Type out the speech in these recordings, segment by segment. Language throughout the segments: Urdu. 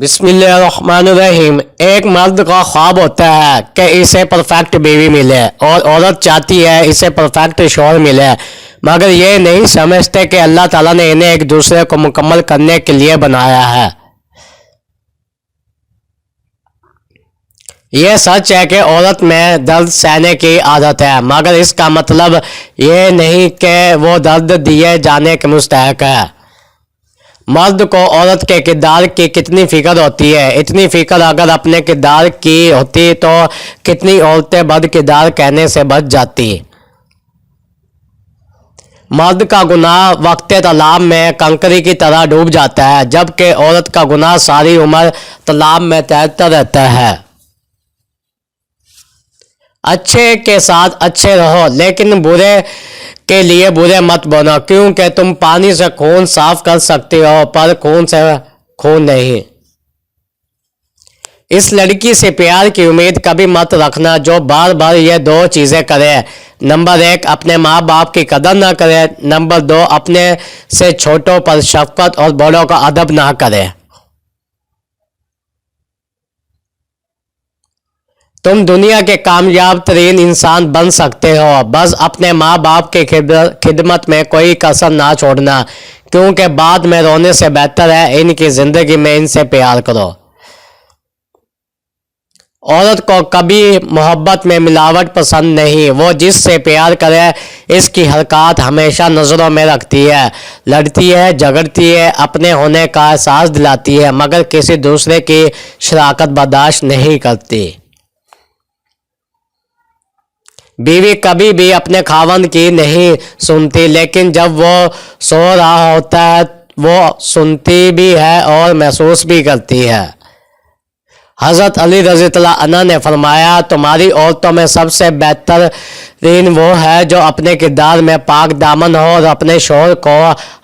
بسم اللہ الرحمن الرحیم۔ ایک مرد کا خواب ہوتا ہے کہ اسے پرفیکٹ بیوی ملے اور عورت چاہتی ہے اسے پرفیکٹ شوہر ملے، مگر یہ نہیں سمجھتے کہ اللہ تعالیٰ نے انہیں ایک دوسرے کو مکمل کرنے کے لیے بنایا ہے۔ یہ سچ ہے کہ عورت میں درد سہنے کی عادت ہے، مگر اس کا مطلب یہ نہیں کہ وہ درد دیے جانے کے مستحق ہے۔ مرد کو عورت کے کردار کی کتنی فکر ہوتی ہے، اتنی فکر اگر اپنے کردار کی ہوتی تو کتنی عورتیں بد کردار کہنے سے بچ جاتی۔ مرد کا گناہ وقت طلاق میں کنکری کی طرح ڈوب جاتا ہے، جبکہ عورت کا گناہ ساری عمر طلاق میں تیرتا رہتا ہے۔ اچھے کے ساتھ اچھے رہو، لیکن برے کے لیے برے مت بنو، کیونکہ تم پانی سے خون صاف کر سکتے ہو پر خون سے خون نہیں۔ اس لڑکی سے پیار کی امید کبھی مت رکھنا جو بار بار یہ دو چیزیں کرے۔ نمبر 1 اپنے ماں باپ کی قدر نہ کرے، نمبر 2 اپنے سے چھوٹوں پر شفقت اور بڑوں کا ادب نہ کرے۔ تم دنیا کے کامیاب ترین انسان بن سکتے ہو، بس اپنے ماں باپ کی خدمت میں کوئی کسر نہ چھوڑنا، کیونکہ بعد میں رونے سے بہتر ہے ان کی زندگی میں ان سے پیار کرو۔ عورت کو کبھی محبت میں ملاوٹ پسند نہیں، وہ جس سے پیار کرے اس کی حرکات ہمیشہ نظروں میں رکھتی ہے، لڑتی ہے، جھگڑتی ہے، اپنے ہونے کا احساس دلاتی ہے، مگر کسی دوسرے کی شراکت برداشت نہیں کرتی۔ بیوی کبھی بھی اپنے خاوند کی نہیں سنتی، لیکن جب وہ سو رہا ہوتا ہے وہ سنتی بھی ہے اور محسوس بھی کرتی ہے۔ حضرت علی رضی اللہ عنہ نے فرمایا، تمہاری عورتوں میں سب سے بہترین وہ ہے جو اپنے کردار میں پاک دامن ہو اور اپنے شوہر کو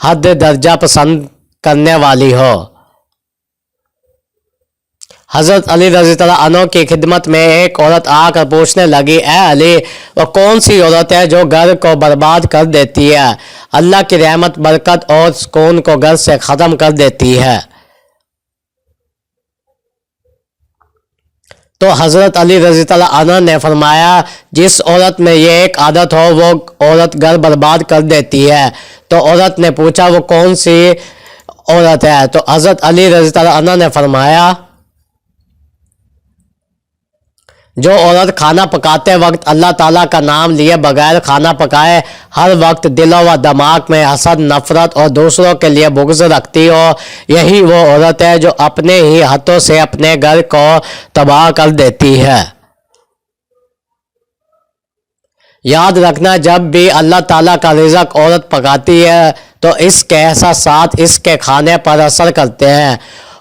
حد درجہ پسند کرنے والی ہو۔ حضرت علی رضی اللہ عنہ کی خدمت میں ایک عورت آ کر پوچھنے لگی، اے علی، وہ کون سی عورت ہے جو گھر کو برباد کر دیتی ہے، اللہ کی رحمت، برکت اور سکون کو گھر سے ختم کر دیتی ہے؟ تو حضرت علی رضی اللہ عنہ نے فرمایا، جس عورت میں یہ ایک عادت ہو وہ عورت گھر برباد کر دیتی ہے۔ تو عورت نے پوچھا، وہ کون سی عورت ہے؟ تو حضرت علی رضی اللہ عنہ نے فرمایا، جو عورت کھانا پکاتے وقت اللہ تعالیٰ کا نام لیے بغیر کھانا پکائے ہر وقت دل و دماغ میں حسد، نفرت اور دوسروں کے لیے بغض رکھتی ہو، یہی وہ عورت ہے جو اپنے ہی ہاتھوں سے اپنے گھر کو تباہ کر دیتی ہے۔ یاد رکھنا، جب بھی اللہ تعالیٰ کا رزق عورت پکاتی ہے تو اس کے احساسات اس کے کھانے پر اثر کرتے ہیں،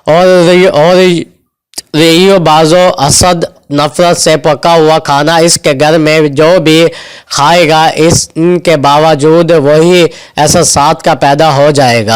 اور ریو بازو حسد، نفرت سے پکا ہوا کھانا اس کے گھر میں جو بھی کھائے گا ان کے باوجود وہی احساسات کا پیدا ہو جائے گا۔